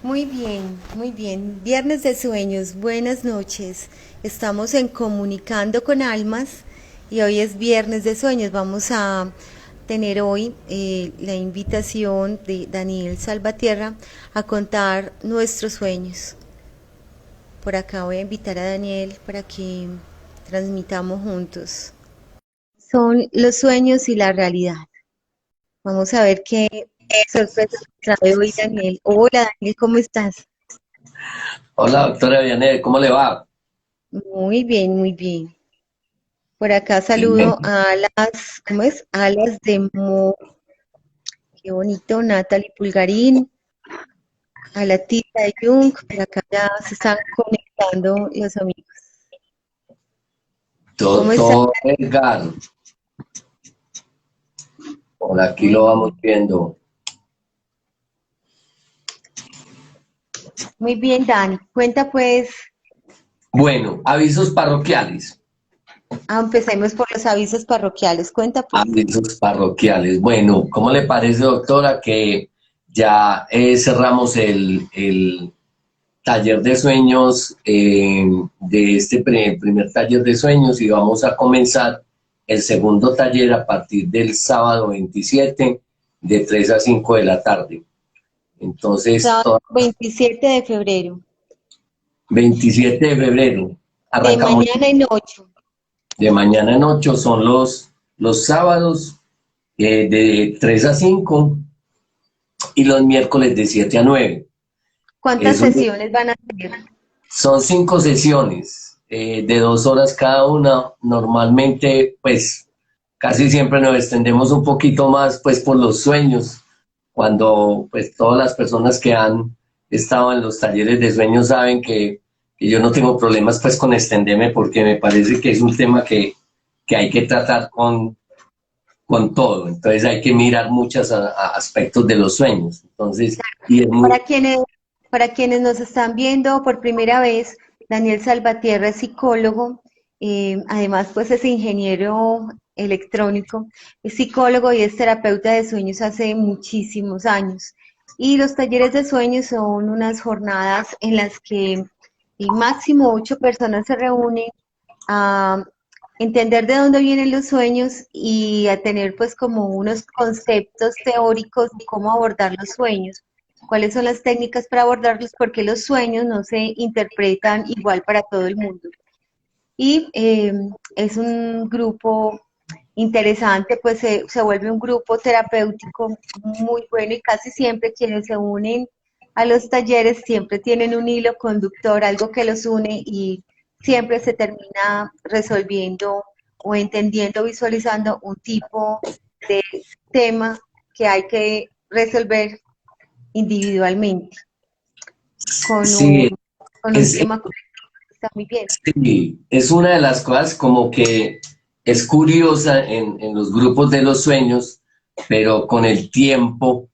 Muy bien, muy bien. Viernes de sueños, buenas noches. Estamos en Comunicando con Almas y hoy es Viernes de Sueños. Vamos a tener hoy la invitación de Daniel Salvatierra a contar nuestros sueños. Por acá voy a invitar a Daniel para que transmitamos juntos. Son los sueños y la realidad. Vamos a ver qué sorpresa trae hoy Daniel. Hola Daniel, ¿cómo estás? Hola, doctora Vianey, ¿cómo le va? Muy bien, muy bien. Por acá saludo Bien. a las, ¿cómo es? Alas de Mo, qué bonito, Natalie Pulgarín, a la tita de Jung, por acá ya se están conectando los amigos. ¿Cómo está? Doctor Edgar, por aquí Muy lo vamos bien, viendo. muy bien, Dani. Cuenta pues, Bueno, avisos parroquiales. empecemos por los avisos parroquiales. Cuenta pues. Avisos parroquiales. Bueno, ¿cómo le parece, doctora, que ya cerramos el taller de sueños de este primer taller de sueños y vamos a comenzar el segundo taller a partir del sábado 27 de 3 a 5 de la tarde? Entonces, Sábado 27 de febrero, 27 de febrero. de Arrancamos mañana en 8. de mañana en 8, son los sábados de 3 a 5 y los miércoles de 7 a 9. ¿Cuántas Eso sesiones van a hacer? son 5 sesiones de 2 horas cada una. Normalmente, pues casi siempre nos extendemos un poquito más, pues por los sueños, cuando pues todas las personas que han estado en los talleres de sueños saben que yo no tengo problemas pues con extenderme porque me parece que es un tema que hay que tratar con todo. Entonces hay que mirar muchos aspectos de los sueños. Entonces, y es muy... Para quienes, para quienes nos están viendo por primera vez, Daniel Salvatierra es psicólogo, además pues es ingeniero electrónico, es psicólogo y es terapeuta de sueños hace muchísimos años. Y los talleres de sueños son unas jornadas en las que máximo 8 personas se reúnen a entender de dónde vienen los sueños y a tener pues como unos conceptos teóricos de cómo abordar los sueños, cuáles son las técnicas para abordarlos, porque los sueños no se interpretan igual para todo el mundo. Y es un grupo interesante, pues se vuelve un grupo terapéutico muy bueno y casi siempre quienes se unen a los talleres siempre tienen un hilo conductor, algo que los une y siempre se termina resolviendo o entendiendo, visualizando un tipo de tema que hay que resolver individualmente con Sí, con un es, tema colectivo. Está muy bien. sí, es una de las cosas como que es curiosa en los grupos de los sueños, pero con el tiempo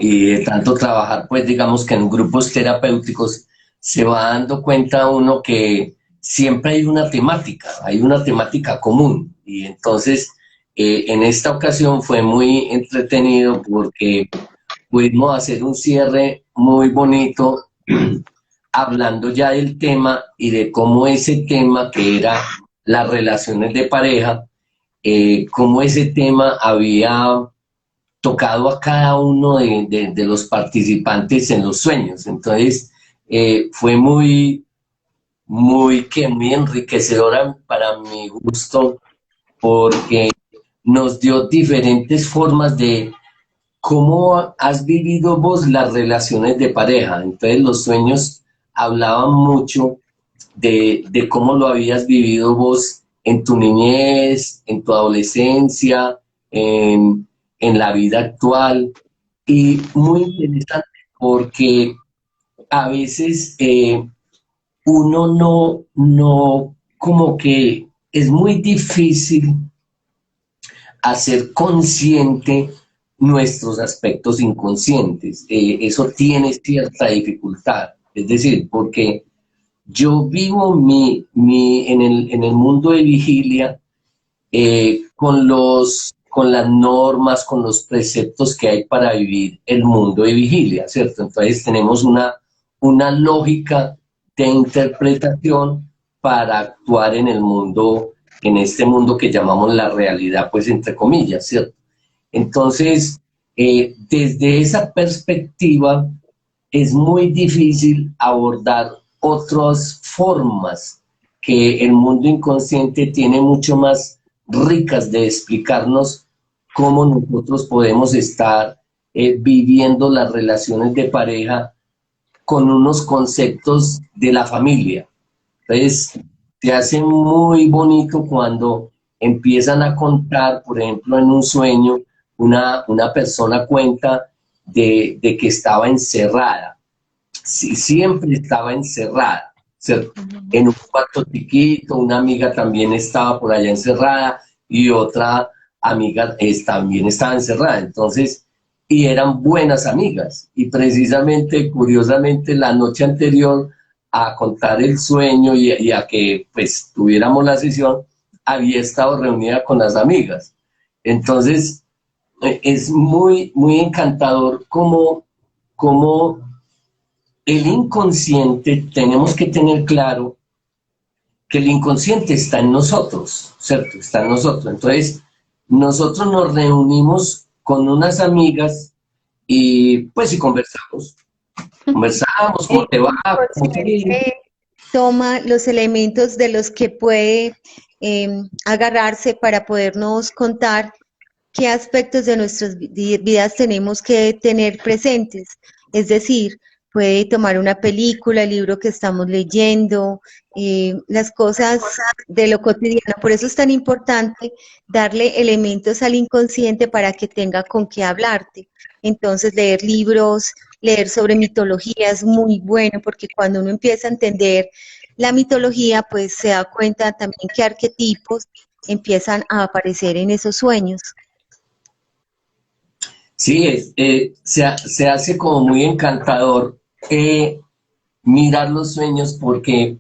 y de tanto trabajar, pues digamos que en grupos terapéuticos se va dando cuenta uno que siempre hay una temática común. Y entonces en esta ocasión fue muy entretenido porque pudimos hacer un cierre muy bonito hablando ya del tema y de cómo ese tema que era las relaciones de pareja, cómo ese tema había tocado a cada uno de los participantes en los sueños. Entonces, fue muy enriquecedora para mi gusto porque nos dio diferentes formas de cómo has vivido vos las relaciones de pareja. Entonces, los sueños hablaban mucho de cómo lo habías vivido vos en tu niñez, en tu adolescencia, en la vida actual. Y muy interesante porque a veces uno no, como que es muy difícil hacer consciente nuestros aspectos inconscientes. Eso tiene cierta dificultad. Es decir, porque yo vivo en el mundo de vigilia con los con las normas, con los preceptos que hay para vivir el mundo de vigilia, ¿cierto? Entonces tenemos una lógica de interpretación para actuar en el mundo, en este mundo que llamamos la realidad, pues entre comillas, ¿cierto? Entonces, desde esa perspectiva, es muy difícil abordar otras formas que el mundo inconsciente tiene mucho más ricas de explicarnos cómo nosotros podemos estar viviendo las relaciones de pareja con unos conceptos de la familia. Entonces, se hace muy bonito cuando empiezan a contar, por ejemplo, en un sueño, una persona cuenta de que estaba encerrada. Sí, siempre estaba encerrada, ¿cierto? En un cuarto chiquito, una amiga también estaba por allá encerrada y otra amiga también estaba encerrada. Entonces, y eran buenas amigas. Y precisamente, curiosamente, la noche anterior a contar el sueño y a que pues tuviéramos la sesión, había estado reunida con las amigas. Entonces, es muy, muy encantador como el inconsciente, tenemos que tener claro que el inconsciente está en nosotros, ¿cierto? Está en nosotros. Entonces, nosotros nos reunimos con unas amigas y pues y conversamos. Conversamos, ¿cómo El te va? ¿Cómo te... inconsciente toma los elementos de los que puede agarrarse para podernos contar qué aspectos de nuestras vidas tenemos que tener presentes. Es decir, puede tomar una película, el libro que estamos leyendo, las cosas de lo cotidiano. Por eso es tan importante darle elementos al inconsciente para que tenga con qué hablarte. Entonces, leer libros, leer sobre mitología es muy bueno porque cuando uno empieza a entender la mitología, pues se da cuenta también que arquetipos empiezan a aparecer en esos sueños. Sí, se hace como muy encantador mirar los sueños porque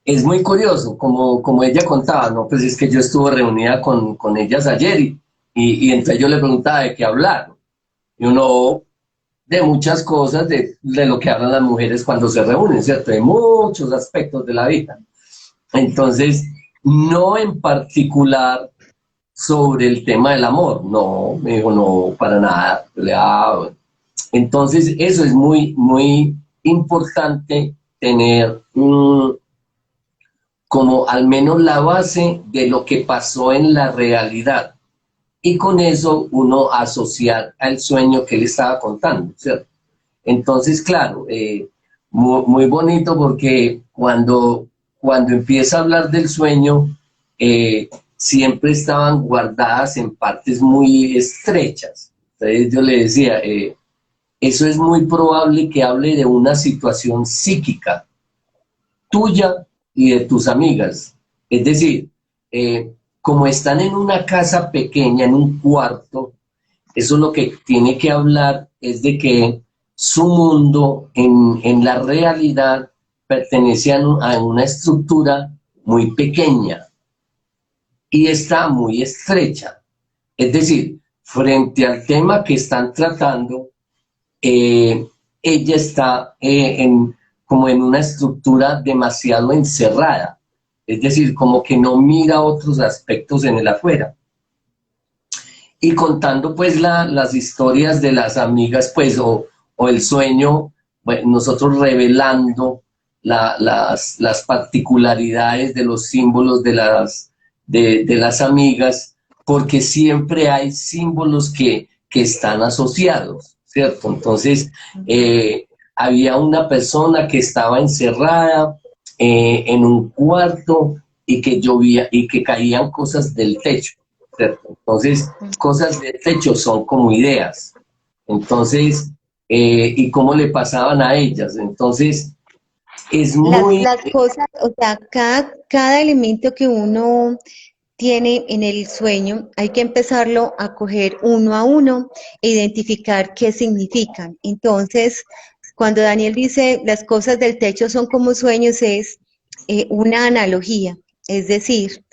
es muy curioso, como ella contaba, ¿no? Pues es que yo estuve reunida con ellas ayer y entonces yo le preguntaba de qué hablar. Y uno, de muchas cosas, de lo que hablan las mujeres cuando se reúnen, ¿cierto? De muchos aspectos de la vida. Entonces, no en particular sobre el tema del amor, no, me dijo, no, para nada. Entonces, eso es muy, muy importante tener como al menos la base de lo que pasó en la realidad. Y con eso uno asociar al sueño que él estaba contando, ¿cierto? Entonces, claro, muy, muy, bonito porque cuando empieza a hablar del sueño, siempre estaban guardadas en partes muy estrechas. Entonces yo le decía, eso es muy probable que hable de una situación psíquica tuya y de tus amigas. Es decir, como están en una casa pequeña, en un cuarto, eso lo que tiene que hablar es de que su mundo en la realidad pertenece a una estructura muy pequeña y está muy estrecha. Es decir, frente al tema que están tratando, eh, ella está como en una estructura demasiado encerrada. Es decir, como que no mira otros aspectos en el afuera. Y contando pues las historias de las amigas, pues, o el sueño, bueno, nosotros revelando las particularidades de los símbolos de las amigas, porque siempre hay símbolos que están asociados, ¿cierto? Entonces, había una persona que estaba encerrada en un cuarto y que llovía y que caían cosas del techo, ¿cierto? Entonces, cosas del techo son como ideas. Entonces, y cómo le pasaban a ellas. Entonces, es muy... Las cosas, o sea, cada elemento que uno tiene en el sueño, hay que empezarlo a coger uno a uno e identificar qué significan. Entonces, cuando Daniel dice las cosas del techo son como sueños, es una analogía. Es decir,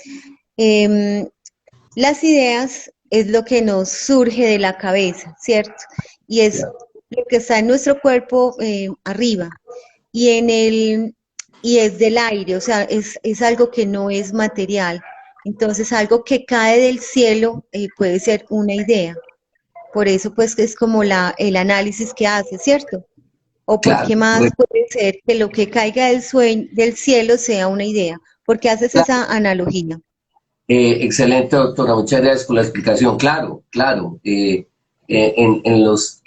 las ideas es lo que nos surge de la cabeza, ¿cierto? Y es lo que está en nuestro cuerpo arriba. Y en el, y es del aire, o sea, es algo que no es material. Entonces, algo que cae del cielo puede ser una idea. Por eso, pues, es como el análisis que hace, ¿cierto? O pues, Claro, ¿qué más puede ser que lo que caiga del cielo sea una idea? Porque haces esa analogía. excelente, doctora. Muchas gracias por la explicación. Claro, claro. En los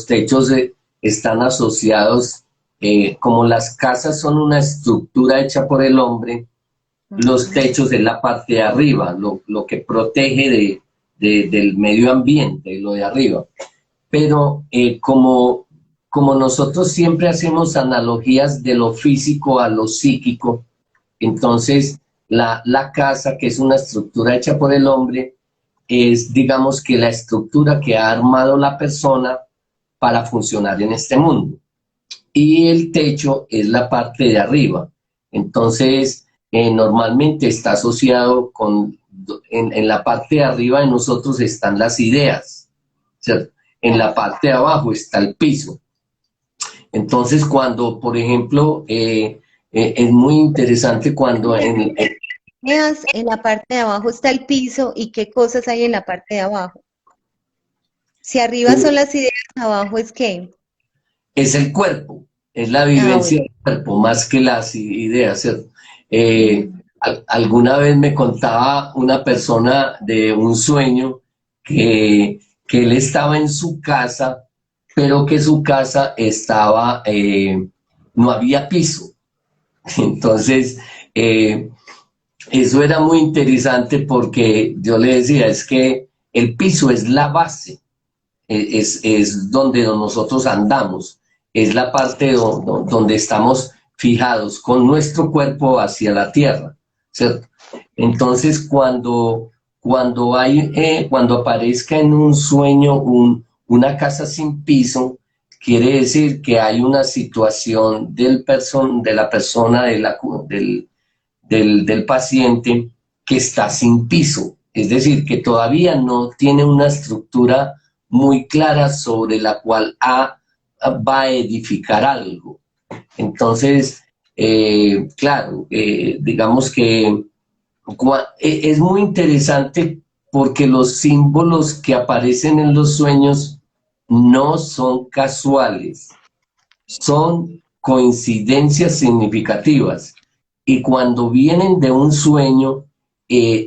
techos están asociados, como las casas son una estructura hecha por el hombre, los Ujú. techos es la parte de arriba, lo que protege del medio ambiente, lo de arriba. Pero como nosotros siempre hacemos analogías de lo físico a lo psíquico, entonces la casa, que es una estructura hecha por el hombre, es, digamos, que la estructura que ha armado la persona para funcionar en este mundo. Y el techo es la parte de arriba. Entonces, normalmente está asociado con, en la parte de arriba de nosotros están las ideas, ¿cierto? En la parte de abajo está el piso. Entonces, cuando, por ejemplo, es muy interesante cuando Veas, en la parte de abajo está el piso y qué cosas hay en la parte de abajo. Si arriba son las ideas, abajo es qué. es el cuerpo, es la Ah, vivencia bueno. del cuerpo, más que las ideas, ¿cierto? Mm. Alguna vez me contaba una persona de un sueño que él estaba en su casa, pero que su casa estaba, no había piso. Entonces, eh, eso era muy interesante porque yo le decía, es que el piso es la base, es donde nosotros andamos, es la parte donde estamos fijados con nuestro cuerpo hacia la tierra, ¿cierto? Entonces, cuando aparezca en un sueño una casa sin piso, quiere decir que hay una situación de la persona, del paciente que está sin piso, es decir, que todavía no tiene una estructura muy clara sobre la cual va a edificar algo. Entonces, claro, digamos que es muy interesante porque los símbolos que aparecen en los sueños no son casuales, son coincidencias significativas. Y cuando vienen de un sueño,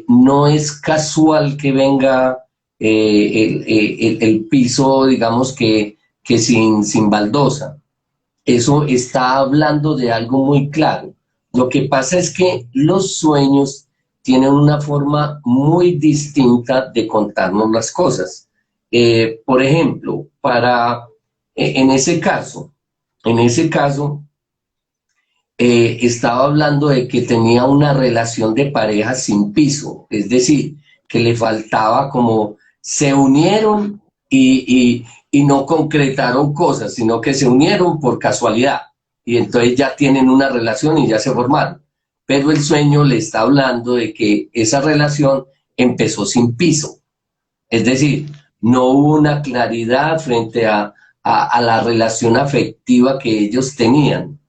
no es casual que venga el piso, digamos que sin baldosa. Eso está hablando de algo muy claro. Lo que pasa es que los sueños tienen una forma muy distinta de contarnos las cosas. Por ejemplo, en ese caso, en ese caso, estaba hablando de que tenía una relación de pareja sin piso, es decir, que le faltaba como se unieron y no concretaron cosas, sino que se unieron por casualidad y entonces ya tienen una relación y ya se formaron. Pero el sueño le está hablando de que esa relación empezó sin piso, es decir, no hubo una claridad frente a la relación afectiva que ellos tenían.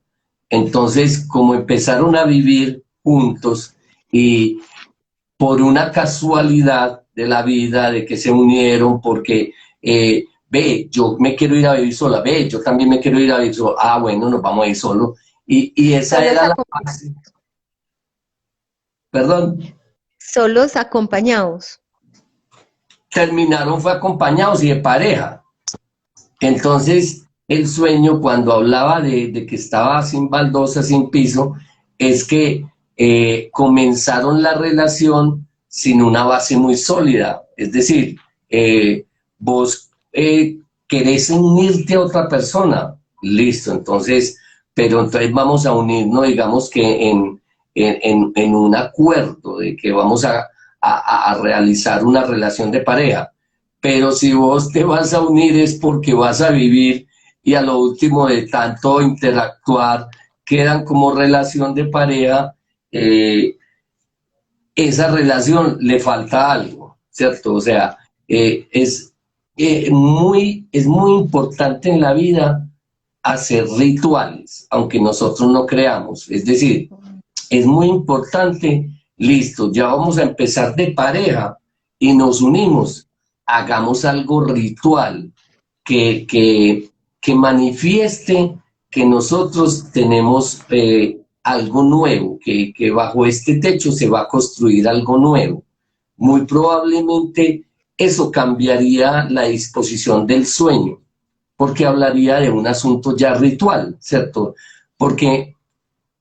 Entonces, como empezaron a vivir juntos y por una casualidad de la vida, de que se unieron, porque ve, yo me quiero ir a vivir sola, ve, yo también me quiero ir a vivir sola, ah, bueno, nos vamos a ir solo. Y esa Solos, era la base, perdón, solos acompañados. terminaron fue acompañados y de pareja. Entonces, el sueño, cuando hablaba de que estaba sin baldosa, sin piso, es que comenzaron la relación sin una base muy sólida. Es decir, vos querés unirte a otra persona, listo, entonces, pero entonces vamos a unirnos, digamos que en un acuerdo de que vamos a realizar una relación de pareja. Pero si vos te vas a unir es porque vas a vivir y a lo último de tanto interactuar quedan como relación de pareja, esa relación le falta algo. ¿cierto? O sea, es muy importante en la vida hacer rituales, aunque nosotros no creamos. Es decir, es muy importante, listo, ya vamos a empezar de pareja y nos unimos, hagamos algo ritual que manifieste que nosotros tenemos algo nuevo, que bajo este techo se va a construir algo nuevo. Muy probablemente eso cambiaría la disposición del sueño, porque hablaría de un asunto ya ritual, ¿cierto? Porque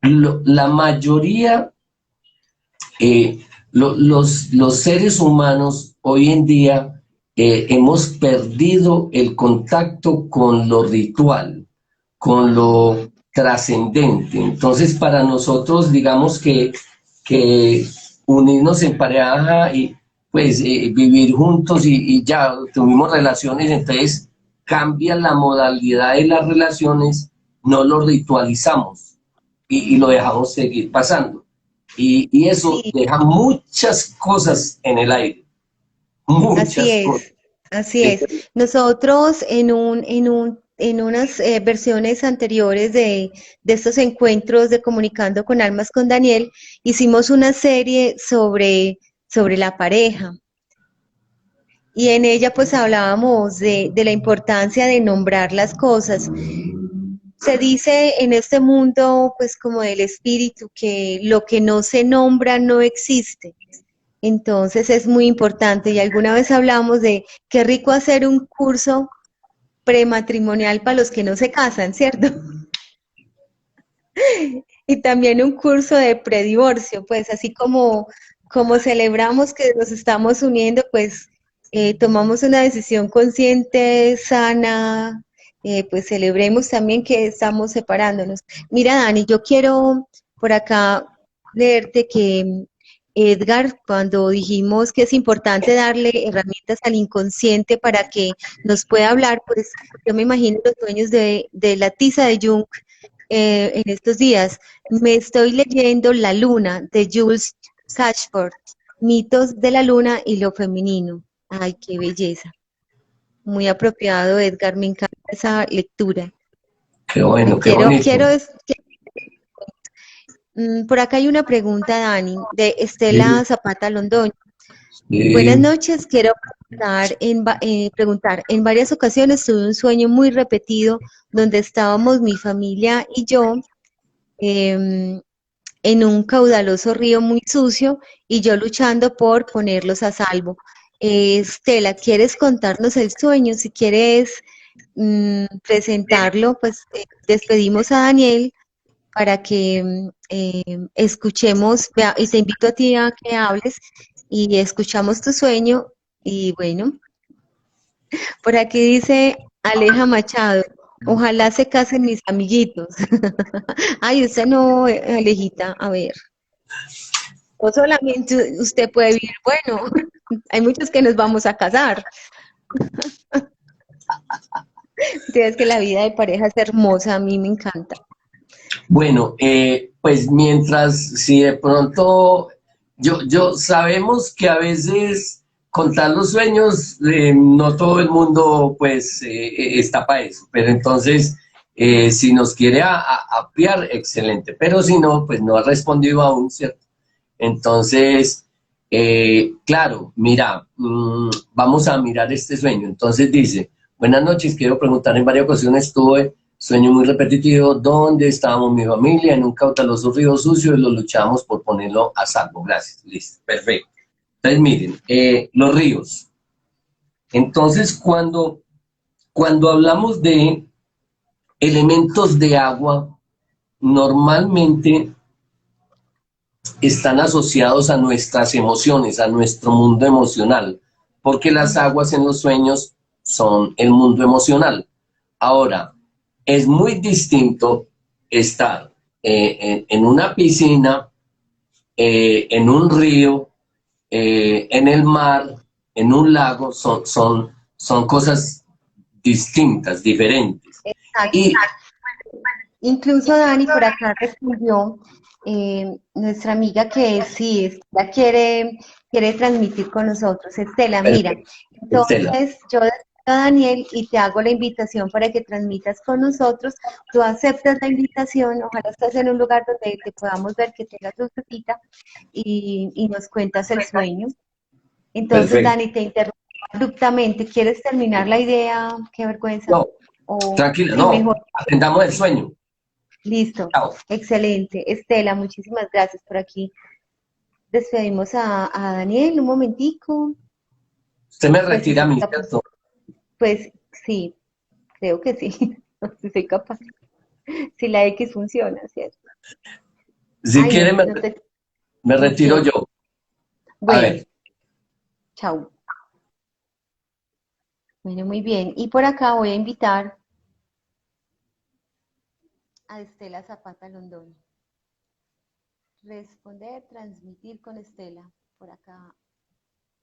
la mayoría, los seres humanos hoy en día hemos perdido el contacto con lo ritual, con lo trascendente. Entonces, para nosotros, digamos que unirnos en pareja y pues vivir juntos y ya tuvimos relaciones, entonces cambia la modalidad de las relaciones, no lo ritualizamos y lo dejamos seguir pasando. Y eso Sí, deja muchas cosas en el aire, así muchas cosas. es, así es. Nosotros en unas versiones anteriores de estos encuentros de Comunicando con Almas con Daniel, hicimos una serie sobre la pareja. Y en ella pues hablábamos de la importancia de nombrar las cosas. Se dice en este mundo pues como del espíritu que lo que no se nombra no existe. Entonces es muy importante y alguna vez hablamos de qué rico hacer un curso prematrimonial para los que no se casan, ¿cierto? Y también un curso de predivorcio, pues así como celebramos que nos estamos uniendo, pues tomamos una decisión consciente, sana, pues celebremos también que estamos separándonos. Mira, Dani, yo quiero por acá leerte que Edgar, cuando dijimos que es importante darle herramientas al inconsciente para que nos pueda hablar, pues yo me imagino los sueños de la tiza de Jung en estos días. Me estoy leyendo La Luna de Jules Cashford, mitos de la luna y lo femenino. Ay, qué belleza. Muy apropiado, Edgar, me encanta esa lectura. Qué bueno, qué bonito. Por acá hay una pregunta, Dani, de Sí, Estela Zapata Londoño. Buenas sí, noches, quiero preguntar, en varias ocasiones tuve un sueño muy repetido donde estábamos mi familia y yo em, en un caudaloso río muy sucio y yo luchando por ponerlos a salvo. Estela, ¿quieres contarnos el sueño? Si quieres presentarlo, pues despedimos a Daniel para que escuchemos, y te invito a ti a que hables y escuchamos tu sueño. Y bueno, por aquí dice Aleja Machado, ojalá se casen mis amiguitos. Ay, usted no, Alejita, a ver. O solamente usted puede vivir, bueno, hay muchos que nos vamos a casar. Es que la vida de pareja es hermosa, a mí me encanta. bueno, pues mientras, si de pronto, yo sabemos que a veces contar los sueños, no todo el mundo pues está para eso, pero entonces, si nos quiere apiar, excelente, pero si no, pues no ha respondido aún, ¿cierto? Entonces, claro, mira, vamos a mirar este sueño. Entonces dice, buenas noches, quiero preguntar, en varias ocasiones tuve sueño muy repetitivo, donde estábamos mi familia en un caudaloso río sucio y lo luchamos por ponerlo a salvo. Gracias, listo, perfecto. Entonces miren, los ríos. Entonces cuando hablamos de elementos de agua, normalmente están asociados a nuestras emociones, a nuestro mundo emocional, porque las aguas en los sueños son el mundo emocional. Ahora, es muy distinto estar en una piscina, en un río, en el mar, en un lago, son cosas distintas, diferentes. Exacto. Y Incluso Dani por acá respondió, nuestra amiga que sí, la quiere quiere transmitir con nosotros. Estela, mira, Perfecto, Estela. entonces yo despido a Daniel y te hago la invitación para que transmitas con nosotros. Tú aceptas la invitación, ojalá estés en un lugar donde te podamos ver, que tengas tu cita y nos cuentas el sueño. Entonces, Perfecto. Dani, te interrumpo abruptamente. ¿Quieres terminar la idea? Qué vergüenza. No, O tranquila, sí, no. mejor. Atendamos el sueño. Listo. Chao. Excelente. Estela, muchísimas gracias por aquí. Despedimos a Daniel un momentico. Usted me Pues si retira a soy mí, capaz. ¿cierto? Pues sí, creo que sí. Si soy capaz. Si la X funciona, ¿cierto? Si Ay, quiere, no, no te. me Ok. retiro yo. A Bueno, ver, chao. Bueno, muy bien. Y por acá voy a invitar a Estela Zapata Londoño. Responder, transmitir con Estela. Por acá,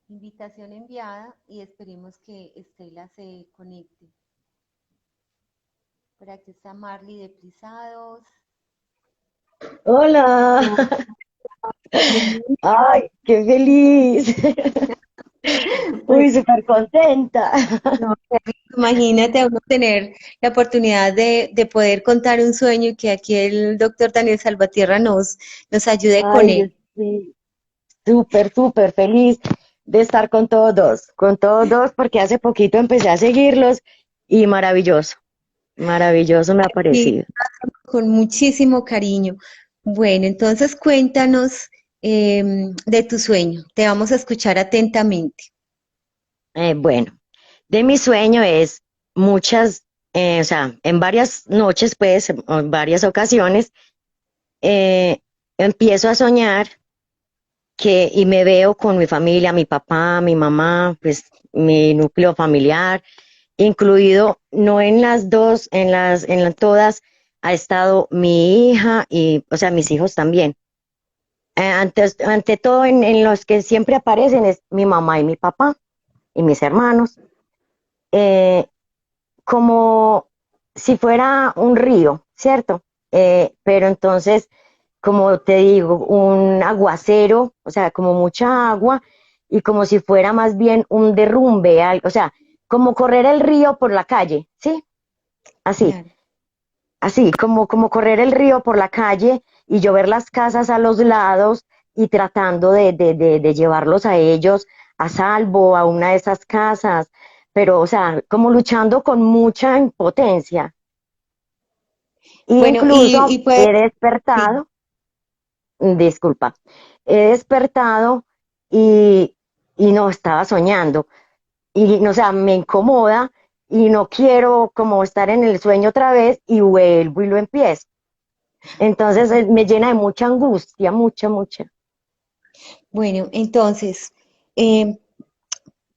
invitación enviada y esperemos que Estela se conecte. Por aquí está Marley de Plisados. Hola, Bienvenida. ay, qué feliz. Pues, Uy, súper contenta. no, imagínate a uno tener la oportunidad de poder contar un sueño y que aquí el doctor Daniel Salvatierra nos ayude con Ay, él. sí, súper, súper feliz de estar con todos dos, porque hace poquito empecé a seguirlos y maravilloso me ha Sí, parecido. con muchísimo cariño. Bueno, entonces cuéntanos de tu sueño. Te vamos a escuchar atentamente. Bueno, de mi sueño es muchas, o sea, en varias noches, pues, en varias ocasiones, eh, empiezo a soñar y me veo con mi familia, mi papá, mi mamá, pues mi núcleo familiar, incluido, no en las dos, todas ha estado mi hija y, o sea, mis hijos también. Ante todo, en los que siempre aparecen es mi mamá y mi papá y mis hermanos, eh, como si fuera un río, ¿cierto? Pero entonces, como te digo, un aguacero, o sea, como mucha agua y como si fuera más bien un derrumbe, algo, o sea, como correr el río por la calle, ¿sí? Así, Claro. así, como correr el río por la calle y yo ver las casas a los lados y tratando de llevarlos a ellos a salvo a una de esas casas, pero, o sea, como luchando con mucha impotencia. Y Bueno, y incluso pues, he sí. despertado, disculpa, he despertado y, y no estaba soñando. Y, o sea, me incomoda y no quiero como estar en el sueño otra vez y vuelvo y lo empiezo. Entonces me llena de mucha angustia, mucha. Bueno, entonces, eh,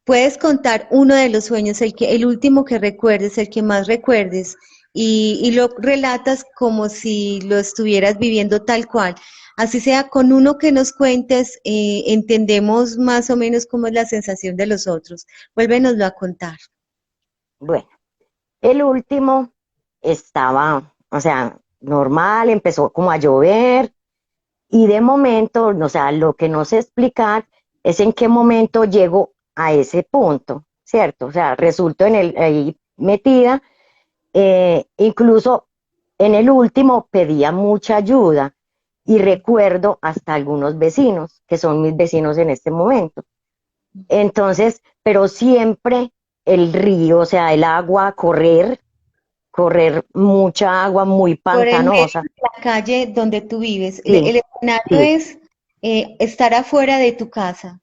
puedes contar uno de los sueños, el último que recuerdes, el que más recuerdes, y lo relatas como si lo estuvieras viviendo tal cual. Así sea, con uno que nos cuentes, entendemos más o menos cómo es la sensación de los otros. Vuélvenoslo a contar. Bueno, el último estaba, o sea, normal, empezó como a llover y de momento, o sea, lo que no sé explicar es en qué momento llego a ese punto, ¿cierto? O sea, resulto ahí metida, incluso en el último pedía mucha ayuda y recuerdo hasta algunos vecinos, que son mis vecinos en este momento. Entonces, pero siempre el río, o sea, el agua, correr mucha agua muy Por el medio pantanosa. de la calle donde tú vives, Sí, el escenario sí. es estar afuera de tu casa.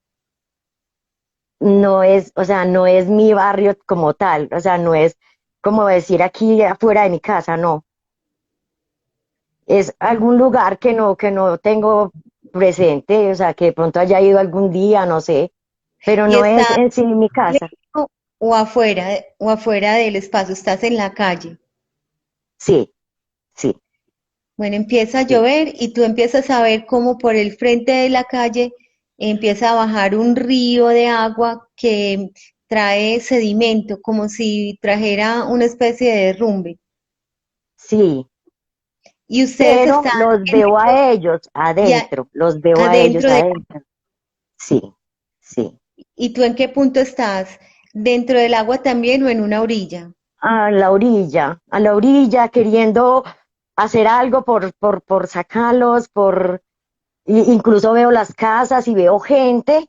No es, o sea, no es mi barrio como tal, o sea, no es como decir aquí afuera de mi casa, no. Es algún lugar que no tengo presente, o sea, que de pronto haya ido algún día, no sé, pero Y no es estás en sí mi casa. dentro o afuera del espacio, estás en la calle. Sí, sí, Bueno, empieza a sí, llover y tú empiezas a ver cómo por el frente de la calle empieza a bajar un río de agua que trae sedimento, como si trajera una especie de derrumbe. sí, Y ustedes pero están los en veo medio a ellos y adentro, los veo a ellos adentro de. adentro. Sí, sí. ¿Y tú en qué punto estás? ¿Dentro del agua también o en una orilla? A la orilla, queriendo hacer algo por sacarlos, incluso veo las casas y veo gente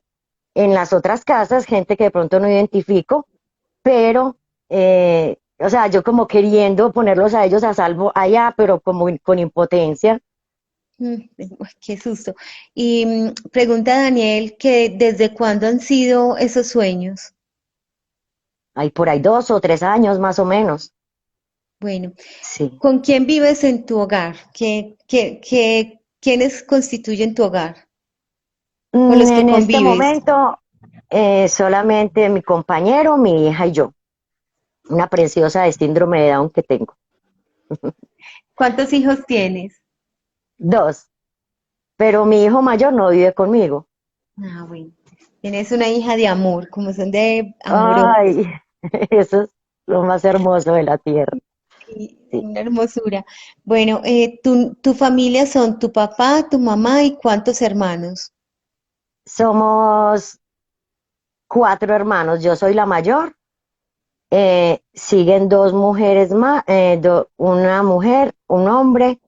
en las otras casas, gente que de pronto no identifico, pero, o sea, yo como queriendo ponerlos a ellos a salvo allá, pero como con impotencia. Uy, qué susto. Y pregunta Daniel que ¿desde cuándo han sido esos sueños? Hay por ahí 2 o 3 años más o menos. Bueno, Sí. ¿con quién vives en tu hogar? ¿Quiénes constituyen tu hogar? ¿Con los que En este convives? momento, solamente mi compañero, mi hija y yo. Una preciosa de síndrome de Down que tengo. ¿Cuántos hijos tienes? 2, pero mi hijo mayor no vive conmigo. Ah, bueno. Tienes una hija de amor, como son de amorosos. Ay, eso es lo más hermoso de la tierra. Sí, Sí. una hermosura. Bueno, tu familia son tu papá, tu mamá y cuántos hermanos. Somos 4 hermanos, yo soy la mayor, siguen 2 mujeres más, una mujer, un hombre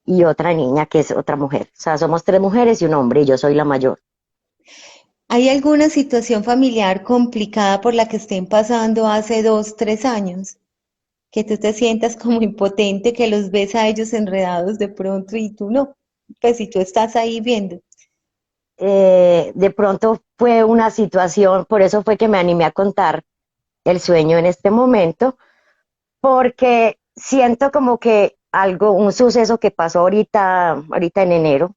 y otra niña que es otra mujer. O sea, somos 3 mujeres y un hombre y yo soy la mayor. ¿Hay alguna situación familiar complicada por la que estén pasando hace 2, 3 años? Que tú te sientas como impotente, que los ves a ellos enredados de pronto y tú no. Pues si tú estás ahí viendo. De pronto fue una situación, por eso fue que me animé a contar el sueño en este momento, porque siento como que algo, un suceso que pasó ahorita en enero,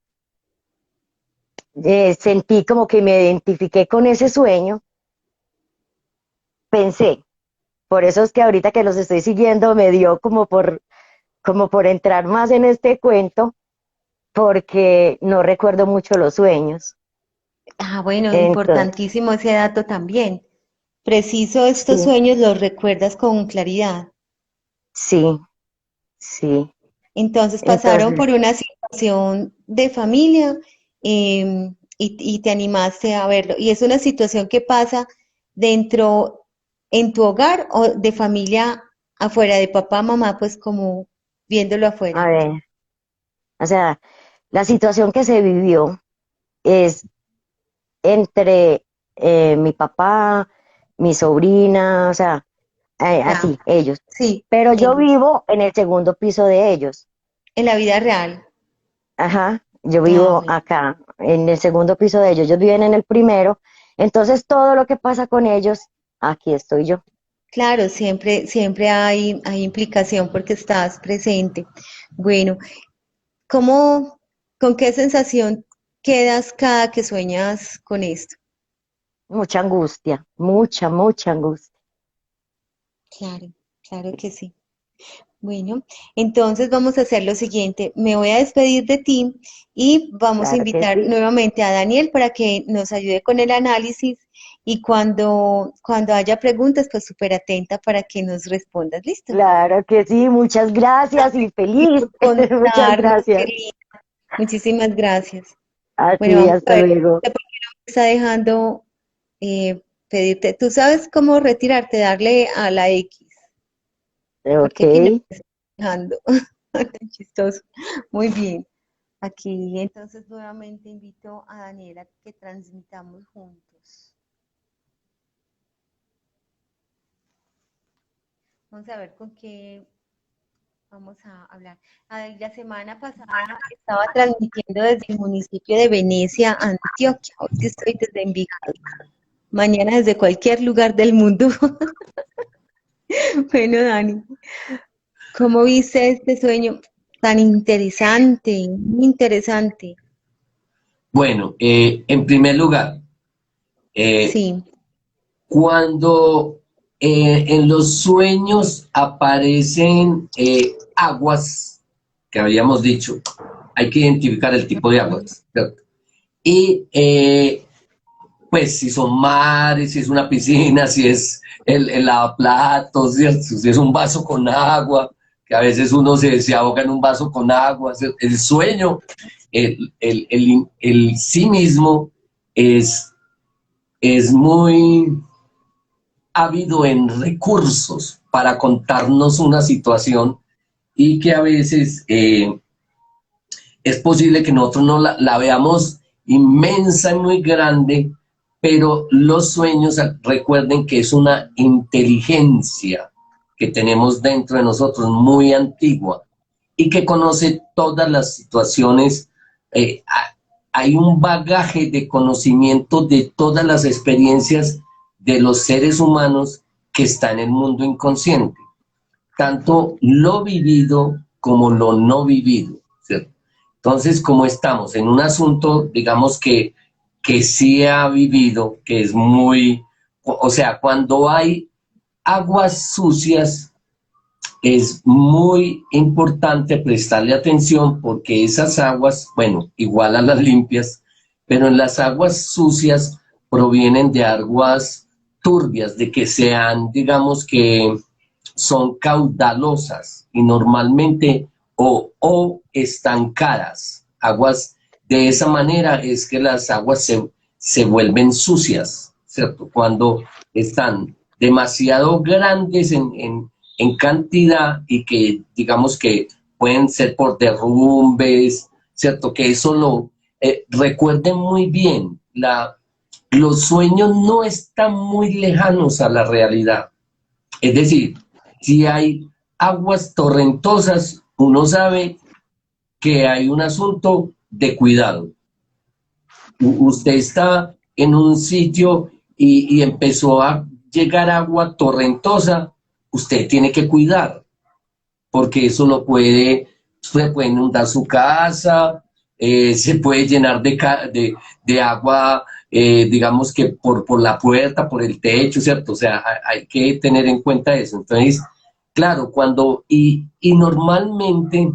sentí como que me identifiqué con ese sueño, pensé, por eso es que ahorita que los estoy siguiendo me dio como por entrar más en este cuento, porque no recuerdo mucho los sueños. Ah, bueno, Entonces, importantísimo ese dato también. Preciso, estos sí, sueños los recuerdas con claridad. sí, sí. Entonces pasaron Entonces, por una situación de familia y te animaste a verlo. Y es una situación que pasa dentro, en tu hogar o de familia afuera, de papá, mamá, pues como viéndolo a afuera. ver, o sea, la situación que se vivió es entre mi papá, mi sobrina, o sea, Ya, así, ellos. sí, Pero yo ellos, vivo en el segundo piso de ellos. en la vida real. Ajá, yo Ah, vivo bueno. acá, en el segundo piso de ellos. Ellos viven en el primero. Entonces, todo lo que pasa con ellos, aquí estoy yo. Claro, siempre, siempre hay implicación porque estás presente. Bueno, ¿cómo, con qué sensación quedas cada que sueñas con esto? Mucha angustia, mucha, mucha angustia. Claro, claro que sí. Bueno, entonces vamos a hacer lo siguiente. Me voy a despedir de ti y vamos a Claro que invitar sí. nuevamente a Daniel para que nos ayude con el análisis y cuando haya preguntas, pues súper atenta para que nos respondas. ¿Listo? Claro que sí. Muchas gracias y Y feliz. por Muchas contarnos, qué gracias. lindo. Muchísimas gracias. A Bueno, ti, vamos a hasta ver luego. por qué no me está dejando pedirte. ¿Tú sabes cómo retirarte? Darle a la X, Ok. porque aquí no me está dejando. Tan chistoso. Muy bien. Aquí entonces nuevamente invito a Daniela a que transmitamos juntos. Vamos a ver con qué vamos a hablar. Ay, la semana pasada estaba transmitiendo desde el municipio de Venecia, Antioquia. Hoy sí estoy desde Envigado. Mañana desde cualquier lugar del mundo. Bueno, Dani, ¿cómo viste este sueño tan interesante? Muy interesante. Bueno, en primer lugar, eh, Sí, cuando en los sueños aparecen aguas, que habíamos dicho, hay que identificar el tipo de aguas, ¿cierto? Y pues si son mares, si es una piscina, si es el lavaplatos, ¿cierto? Si es un vaso con agua, que a veces uno se ahoga en un vaso con agua, ¿cierto? El sueño, el sí mismo es es muy ávido en recursos para contarnos una situación y que a veces es posible que nosotros no la veamos inmensa y muy grande, pero los sueños, recuerden que es una inteligencia que tenemos dentro de nosotros muy antigua y que conoce todas las situaciones. Hay un bagaje de conocimiento de todas las experiencias de los seres humanos que está en el mundo inconsciente, tanto lo vivido como lo no vivido, ¿cierto? Entonces, como estamos en un asunto, digamos que sí ha vivido, que es muy, o sea, cuando hay aguas sucias, es muy importante prestarle atención porque esas aguas, bueno, igual a las limpias, pero en las aguas sucias provienen de aguas turbias, de que sean, digamos que son caudalosas y normalmente o estancadas. Aguas de esa manera es que las aguas se vuelven sucias, ¿cierto? Cuando están demasiado grandes en cantidad y que digamos que pueden ser por derrumbes, ¿cierto? Que eso lo recuerden muy bien, los sueños no están muy lejanos a la realidad. Es decir, si hay aguas torrentosas, uno sabe que hay un asunto de cuidado. Usted está en un sitio y empezó a llegar agua torrentosa, usted tiene que cuidar, porque eso se puede inundar su casa, se puede llenar de agua, digamos que por la puerta, por el techo, ¿cierto? O sea, hay que tener en cuenta eso. Entonces, claro, y normalmente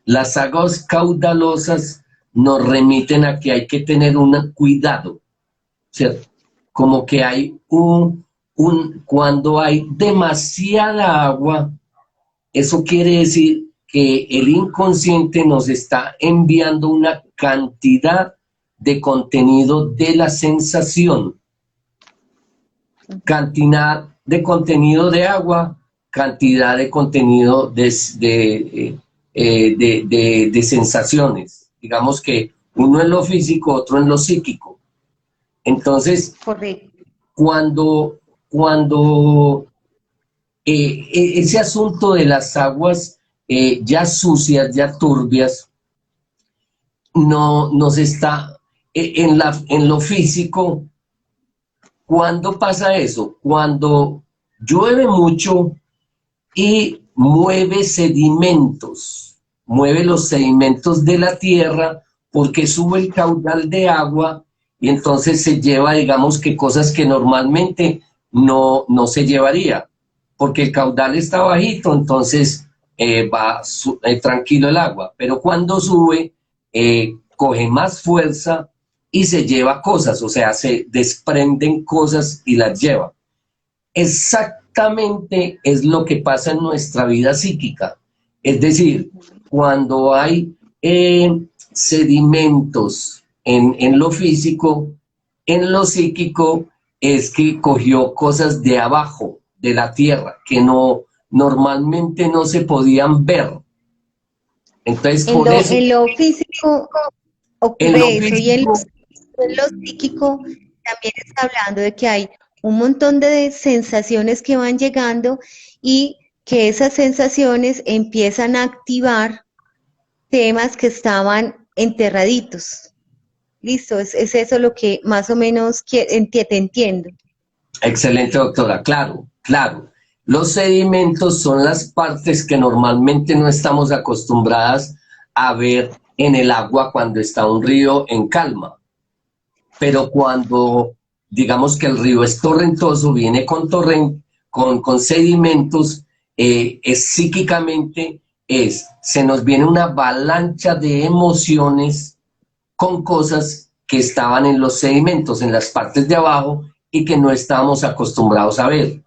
las aguas caudalosas nos remiten a que hay que tener un cuidado, ¿cierto? Como que hay cuando hay demasiada agua, eso quiere decir que el inconsciente nos está enviando una cantidad de contenido de la sensación, cantidad de contenido de agua, cantidad de contenido de sensaciones. Digamos que uno en lo físico, otro en lo psíquico. Entonces, Correcto. cuando ese asunto de las aguas ya sucias, ya turbias, no nos está en lo físico. ¿Cuándo pasa eso? Cuando llueve mucho y mueve los sedimentos de la tierra porque sube el caudal de agua y entonces se lleva, digamos que cosas que normalmente no se llevaría, porque el caudal está bajito, entonces va tranquilo el agua, pero cuando sube, coge más fuerza y se lleva cosas, o sea, se desprenden cosas y las lleva. Exactamente es lo que pasa en nuestra vida psíquica. Es decir, cuando hay sedimentos en lo físico, en lo psíquico es que cogió cosas de abajo, de la tierra, que normalmente no se podían ver. Entonces, por eso, En lo físico en lo ocurre eso y físico, en lo psíquico también está hablando de que hay un montón de sensaciones que van llegando y que esas sensaciones empiezan a activar temas que estaban enterraditos. Listo, es eso lo que más o menos te entiendo. excelente, doctora. Claro, claro. Los sedimentos son las partes que normalmente no estamos acostumbradas a ver en el agua cuando está un río en calma. Pero cuando digamos que el río es torrentoso, viene con sedimentos, psíquicamente se nos viene una avalancha de emociones con cosas que estaban en los sedimentos, en las partes de abajo, y que no estábamos acostumbrados a ver.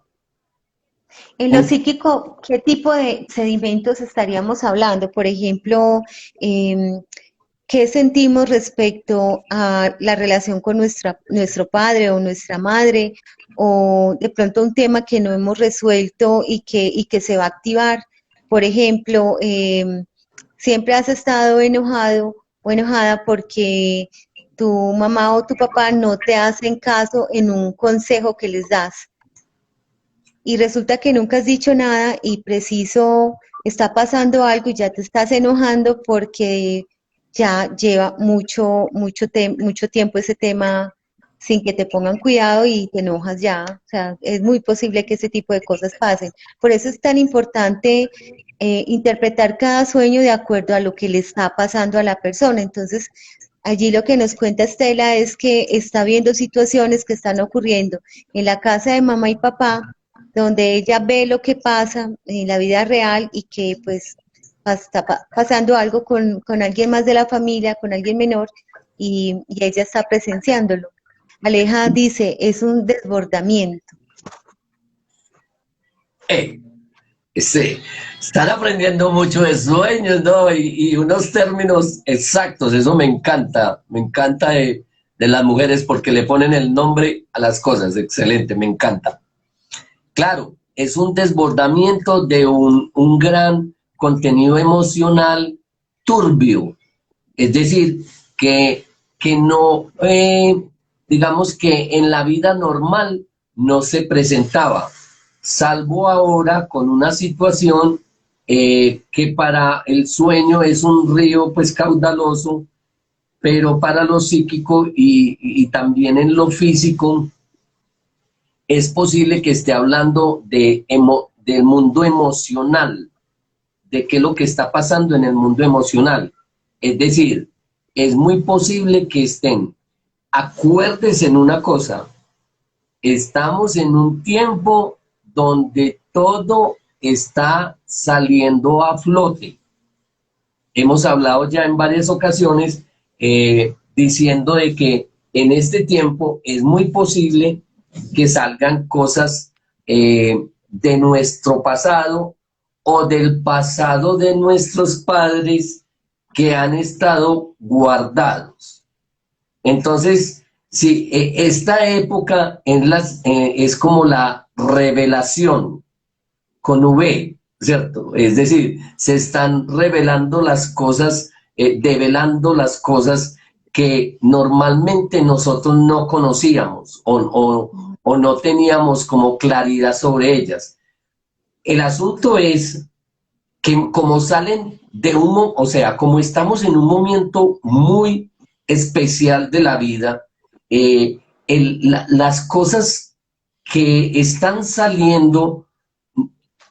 En lo psíquico, ¿qué tipo de sedimentos estaríamos hablando? Por ejemplo, qué sentimos respecto a la relación con nuestro padre o nuestra madre, o de pronto un tema que no hemos resuelto y que se va a activar. Por ejemplo, siempre has estado enojado o enojada porque tu mamá o tu papá no te hacen caso en un consejo que les das. Y resulta que nunca has dicho nada y preciso está pasando algo y ya te estás enojando porque ya lleva mucho tiempo ese tema sin que te pongan cuidado y te enojas ya. O sea, es muy posible que ese tipo de cosas pasen. Por eso es tan importante interpretar cada sueño de acuerdo a lo que le está pasando a la persona. Entonces, allí lo que nos cuenta Estela es que está viendo situaciones que están ocurriendo en la casa de mamá y papá, donde ella ve lo que pasa en la vida real y que pues está pasando algo con alguien más de la familia, con alguien menor, y ella está presenciándolo. Aleja dice, es un desbordamiento. Eh, sí, están aprendiendo mucho de sueños, ¿no? Y unos términos exactos, eso me encanta de las mujeres porque le ponen el nombre a las cosas, excelente, me encanta. Claro, es un desbordamiento de un gran contenido emocional turbio, es decir, que no, digamos que en la vida normal no se presentaba, salvo ahora con una situación que para el sueño es un río pues caudaloso, pero para lo psíquico y también en lo físico es posible que esté hablando del mundo emocional, de qué es lo que está pasando en el mundo emocional. Es decir, es muy posible que estén, acuérdense en una cosa, estamos en un tiempo donde todo está saliendo a flote. Hemos hablado ya en varias ocasiones diciendo de que en este tiempo es muy posible que salgan cosas de nuestro pasado o del pasado de nuestros padres que han estado guardados. Entonces, sí, esta época es como la revelación con V, ¿cierto? Es decir, se están revelando las cosas, develando las cosas que normalmente nosotros no conocíamos o no teníamos como claridad sobre ellas. El asunto es que como salen de o sea, como estamos en un momento muy especial de la vida, las cosas que están saliendo,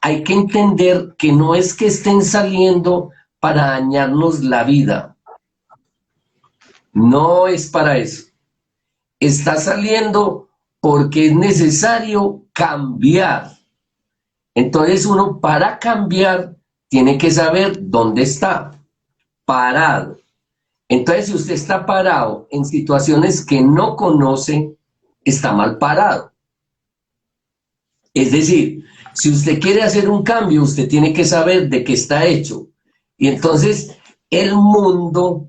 hay que entender que no es que estén saliendo para dañarnos la vida, no es para eso. Está saliendo porque es necesario cambiar. Entonces uno para cambiar tiene que saber dónde está, parado. Entonces si usted está parado en situaciones que no conoce, está mal parado. Es decir, si usted quiere hacer un cambio, usted tiene que saber de qué está hecho. Y entonces el mundo,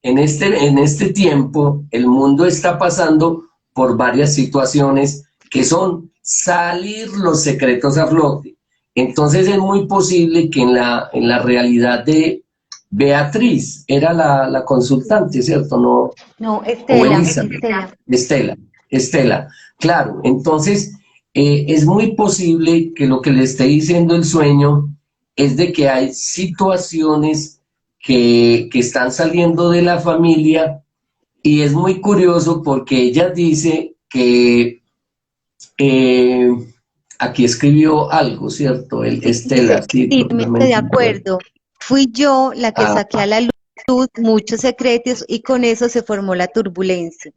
en este tiempo, el mundo está pasando por varias situaciones que son salir los secretos a flote. Entonces es muy posible que en la realidad de Beatriz, era la consultante, ¿cierto? No, O Estela, Elizabeth, Estela. Claro, entonces es muy posible que lo que le esté diciendo el sueño es de que hay situaciones que están saliendo de la familia y es muy curioso porque ella dice que eh, aquí escribió algo, ¿cierto? dice, Estela, sí, sí, totalmente de totalmente de acuerdo. acuerdo. Fui yo la que Ah, saqué a la luz muchos secretos y con eso se formó la turbulencia.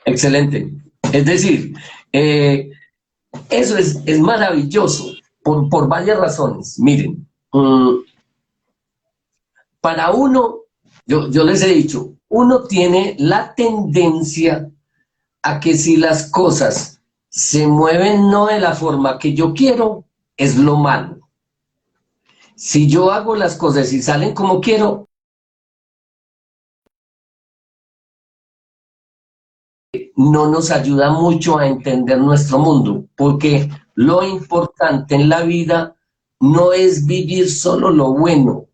excelente. Es decir, eso es maravilloso por varias razones. Miren, para uno, yo les he dicho, uno tiene la tendencia a que si las cosas se mueven no de la forma que yo quiero, es lo malo. Si yo hago las cosas y salen como quiero, no nos ayuda mucho a entender nuestro mundo, porque lo importante en la vida no es vivir solo lo bueno.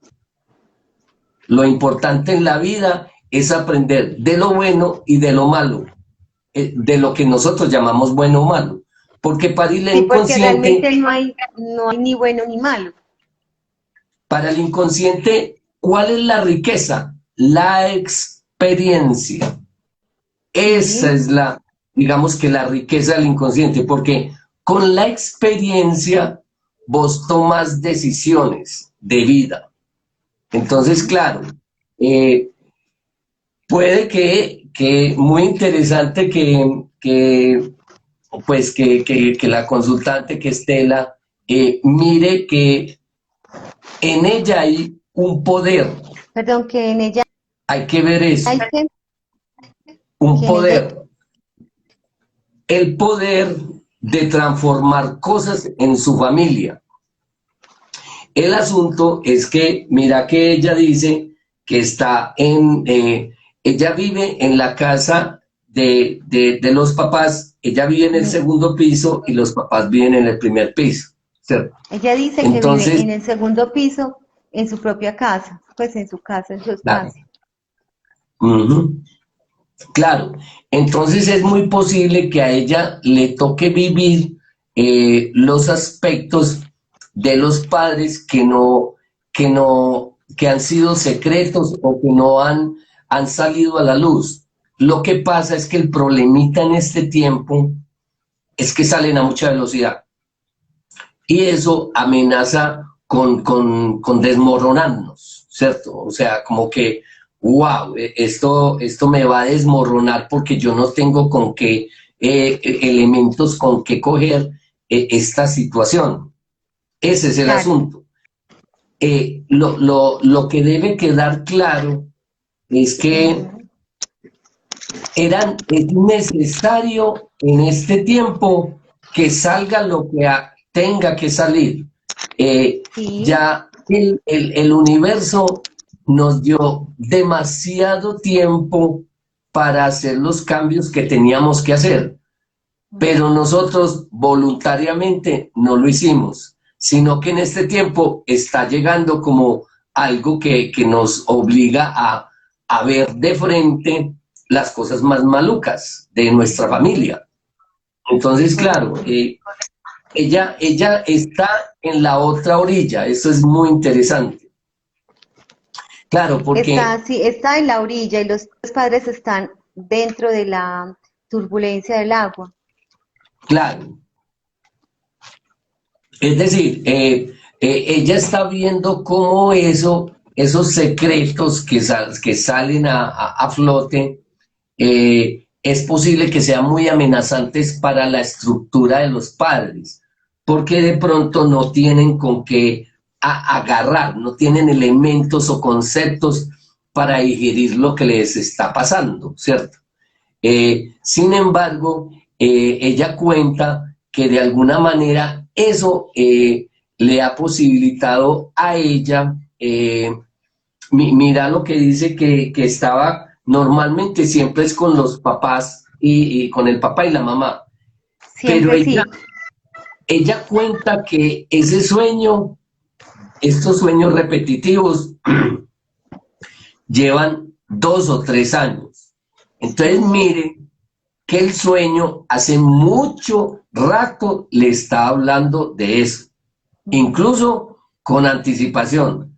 Lo importante en la vida es aprender de lo bueno y de lo malo, de lo que nosotros llamamos bueno o malo. Porque para el Sí, porque inconsciente, realmente no hay ni bueno ni malo. para el inconsciente, ¿cuál es la riqueza? La experiencia. Esa Sí, es la, digamos que la riqueza del inconsciente, porque con la experiencia vos tomas decisiones de vida. Entonces, ujú. claro, eh, puede que muy interesante pues que la consultante, que Estela, mire que en ella hay un poder, Perdón, que en ella hay que ver eso, hay un que en ella poder, el poder de transformar cosas en su familia. El asunto es que, mira que ella dice que ella vive en la casa de los papás, ella vive en el hay, segundo piso y los papás viven en el primer piso, ¿cierto? ella dice que vive Entonces, en el segundo piso, en su propia casa, pues en su casa, en su claro, espacio. ujú, claro, entonces es muy posible que a ella le toque vivir los aspectos de los padres que han sido secretos o que no han salido a la luz. Lo que pasa es que el problemita en este tiempo es que salen a mucha velocidad y eso amenaza con desmoronarnos, ¿cierto? O sea, como que, wow, esto me va a desmoronar porque yo no tengo con qué elementos con qué coger esta situación. Ese es el Claro. asunto. Lo que debe quedar claro es que Ujú. es necesario en este tiempo que salga lo que tenga que salir. Sí, Ya el universo nos dio demasiado tiempo para hacer los cambios que teníamos que hacer, pero nosotros voluntariamente no lo hicimos, sino que en este tiempo está llegando como algo que nos obliga a ver de frente las cosas más malucas de nuestra ujú, familia. Entonces, claro, correcto. ella está en la otra orilla, eso es muy interesante. Claro, porque, Está, sí, está en la orilla y los padres están dentro de la turbulencia del agua. claro, es decir, ella está viendo cómo esos secretos que salen a flote, es posible que sean muy amenazantes para la estructura de los padres, porque de pronto no tienen con qué agarrar, no tienen elementos o conceptos para digerir lo que les está pasando, ¿cierto? Sin embargo, ella cuenta que de alguna manera eso le ha posibilitado a ella, mira lo que dice que estaba normalmente siempre es con los papás y con el papá y la mamá, pero Siempre sí. ella cuenta que ese sueño, estos sueños repetitivos, llevan 2 o 3 años. Entonces, Ujú. mire que el sueño hace mucho rato le está hablando de eso, incluso con anticipación,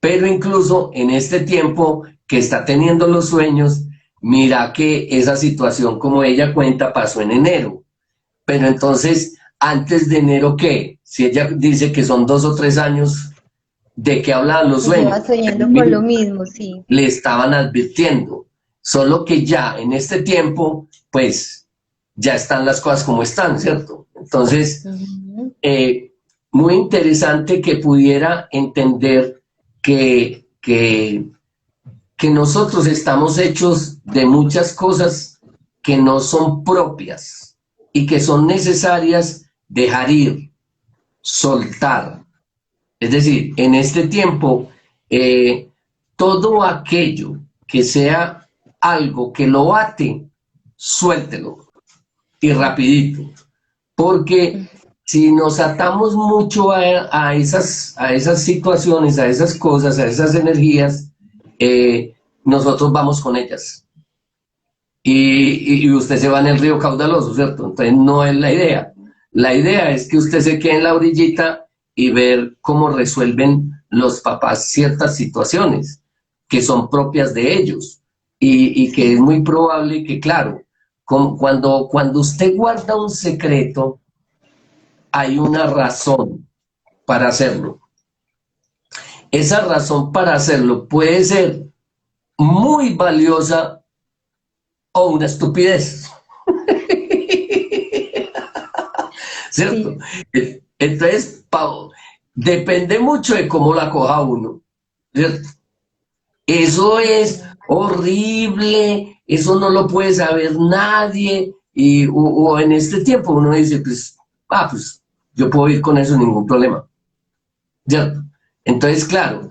pero incluso en este tiempo que está teniendo los sueños, mira que esa situación, como ella cuenta, pasó en enero, pero entonces, antes de enero, ¿qué? Si ella dice que son 2 o 3 años, ¿de qué hablaban los Que lleva sueños? soñando con lo mismo, sí. Le estaban advirtiendo, solo que ya en este tiempo, pues ya están las cosas como están, ¿cierto? Entonces, Ujú. eh, muy interesante que pudiera entender que nosotros estamos hechos de muchas cosas que no son propias y que son necesarias dejar ir, soltar. Es decir, en este tiempo, todo aquello que sea algo que lo ate, suéltelo y rapidito, porque si nos atamos mucho a esas situaciones, a esas cosas, a esas energías, nosotros vamos con ellas. Y usted se va en el río caudaloso, ¿cierto? Entonces no es la idea. La idea es que usted se quede en la orillita y ver cómo resuelven los papás ciertas situaciones que son propias de ellos y que es muy probable que, claro, cuando usted guarda un secreto, hay una razón para hacerlo. Esa razón para hacerlo puede ser muy valiosa o una estupidez. ¿Cierto? Sí. Entonces, depende mucho de cómo la coja uno, ¿cierto? Eso es horrible, eso no lo puede saber nadie, o en este tiempo uno dice, pues yo puedo ir con eso, ningún problema, ¿cierto? Entonces, claro,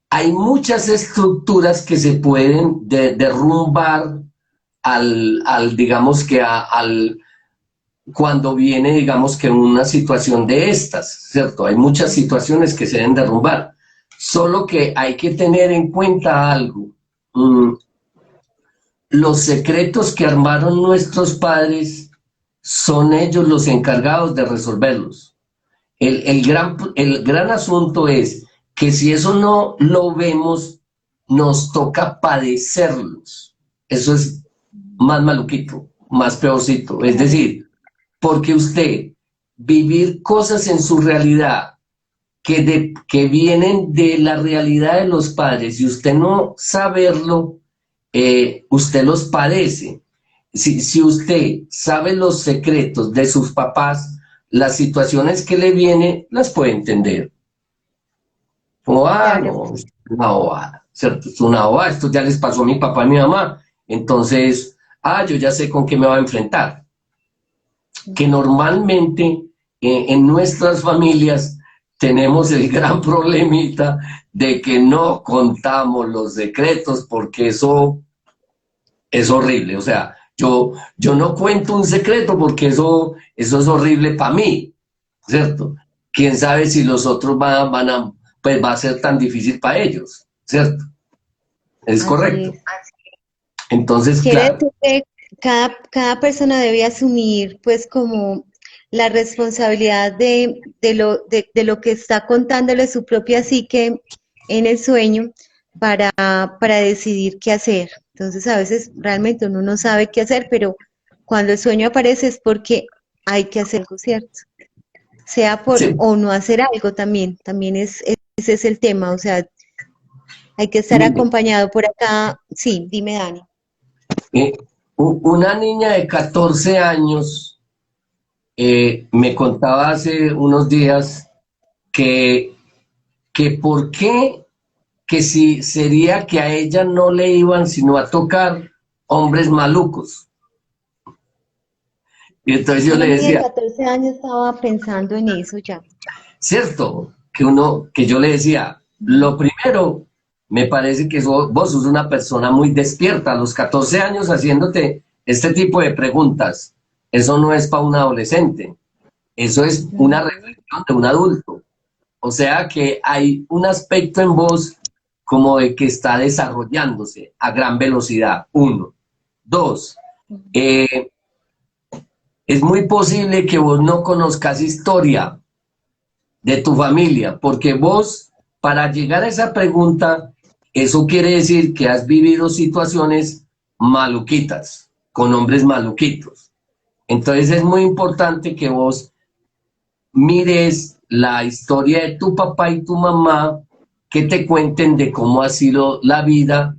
hay muchas estructuras que se pueden derrumbar digamos que cuando viene, digamos que una situación de estas, ¿cierto? Hay muchas situaciones que se deben derrumbar, solo que hay que tener en cuenta algo. Los secretos que armaron nuestros padres son ellos los encargados de resolverlos. El gran asunto es que si eso no lo vemos, nos toca padecerlos. Eso es más maluquito, más peorcito. Es decir, porque usted vivir cosas en su realidad que vienen de la realidad de los padres y usted no saberlo, usted los padece. Si usted sabe los secretos de sus papás, las situaciones que le vienen las puede entender. Como, no, es una bobada, ¿cierto? Es una bobada, esto ya les pasó a mi papá y a mi mamá, entonces, yo ya sé con qué me va a enfrentar. Que normalmente en nuestras familias tenemos el gran problemita de que no contamos los secretos porque eso es horrible. O sea, yo no cuento un secreto porque eso es horrible para mí, ¿cierto? Quién sabe si los otros pues va a ser tan difícil para ellos, ¿cierto? Es correcto. Entonces, claro. Decir que cada persona debe asumir, pues, como la responsabilidad de lo que está contándole su propia psique en el sueño para decidir qué hacer. Entonces, a veces realmente uno no sabe qué hacer, pero cuando el sueño aparece es porque hay que hacer algo, ¿cierto? Sea por o no hacer algo también ese es el tema, o sea, hay que estar acompañado por acá. Sí, dime, Dani. Una niña de 14 años me contaba hace unos días que por qué, que si sería que a ella no le iban sino a tocar hombres malucos. Y entonces yo le decía... A 14 años estaba pensando en eso ya. Cierto, que yo le decía, lo primero, me parece que vos sos una persona muy despierta, a los 14 años haciéndote este tipo de preguntas. Eso no es para un adolescente, eso es una reflexión de un adulto. O sea que hay un aspecto en vos como de que está desarrollándose a gran velocidad, 1. 2, es muy posible que vos no conozcas historia de tu familia, porque vos, para llegar a esa pregunta, eso quiere decir que has vivido situaciones maluquitas, con hombres maluquitos. Entonces es muy importante que vos mires la historia de tu papá y tu mamá, que te cuenten de cómo ha sido la vida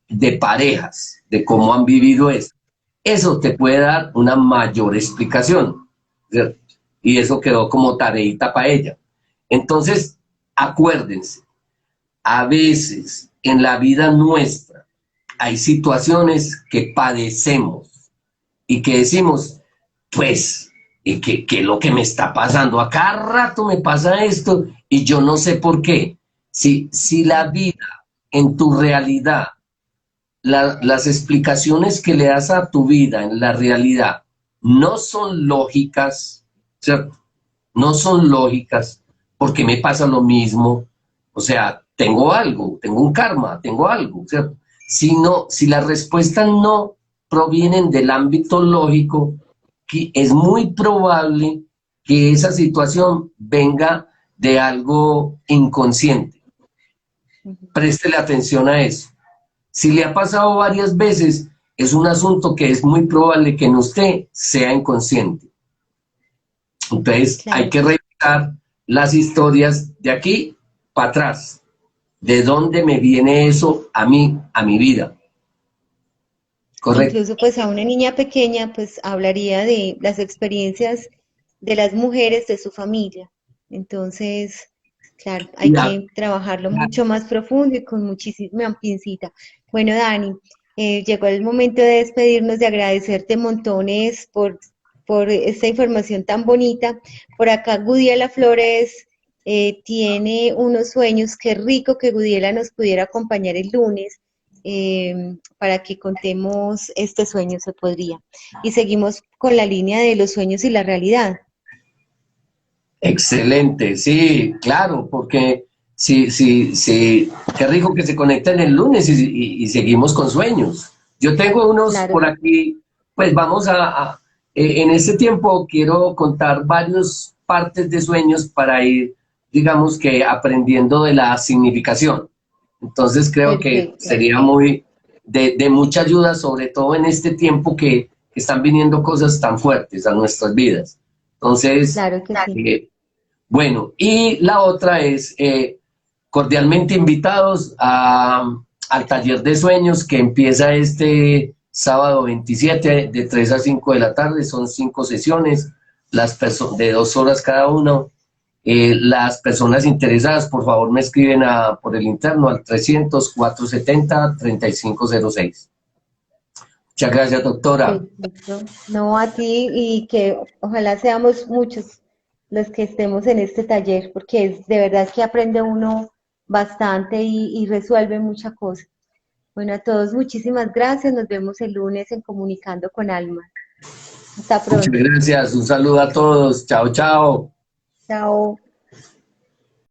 de parejas, de cómo han vivido eso. Eso te puede dar una mayor explicación, ¿cierto? Y eso quedó como tareita para ella. Entonces, acuérdense, a veces en la vida nuestra hay situaciones que padecemos y que decimos, pues, que lo que me está pasando, a cada rato me pasa esto y yo no sé por qué. Si la vida en tu realidad las explicaciones que le das a tu vida en la realidad no son lógicas, ¿cierto? No son lógicas porque me pasa lo mismo, o sea, tengo algo, tengo un karma, tengo algo, ¿cierto? Si las respuestas no provienen del ámbito lógico, que es muy probable que esa situación venga de algo inconsciente. Préstele atención a eso. Si le ha pasado varias veces, es un asunto que es muy probable que en usted sea inconsciente. Entonces, Claro. hay que revisar las historias de aquí para atrás. ¿De dónde me viene eso a mí, a mi vida? Correcto. Incluso pues a una niña pequeña pues hablaría de las experiencias de las mujeres de su familia. Entonces, claro, hay Ya, que trabajarlo mucho más profundo y con muchísima pincita. Bueno, Dani, llegó el momento de despedirnos, de agradecerte montones por esta información tan bonita. Por acá Gudiela Flores tiene unos sueños. Qué rico que Gudiela nos pudiera acompañar el lunes para que contemos este sueño, se podría. Y seguimos con la línea de los sueños y la realidad. excelente, sí, claro, porque sí, qué rico que se conecten el lunes y seguimos con sueños. Yo tengo unos Claro, por aquí, pues vamos en este tiempo quiero contar varias partes de sueños para ir, digamos que aprendiendo de la significación. Entonces creo que perfecto. sería muy de mucha ayuda, sobre todo en este tiempo que están viniendo cosas tan fuertes a nuestras vidas. Entonces, Claro que sí. bueno, y la otra es cordialmente invitados al taller de sueños que empieza este sábado 27 de 3 a 5 de la tarde. Son 5 sesiones, de 2 horas cada uno. Las personas interesadas, por favor, me escriben por el interno al 300-470-3506. Muchas gracias, doctora. Perfecto. No a ti y que ojalá seamos muchos los que estemos en este taller, porque es de verdad que aprende uno bastante y resuelve muchas cosas. Bueno, a todos muchísimas gracias. Nos vemos el lunes en Comunicando con Alma. Hasta Muchas pronto. gracias. Un saludo a todos. Chao, chao. Chao.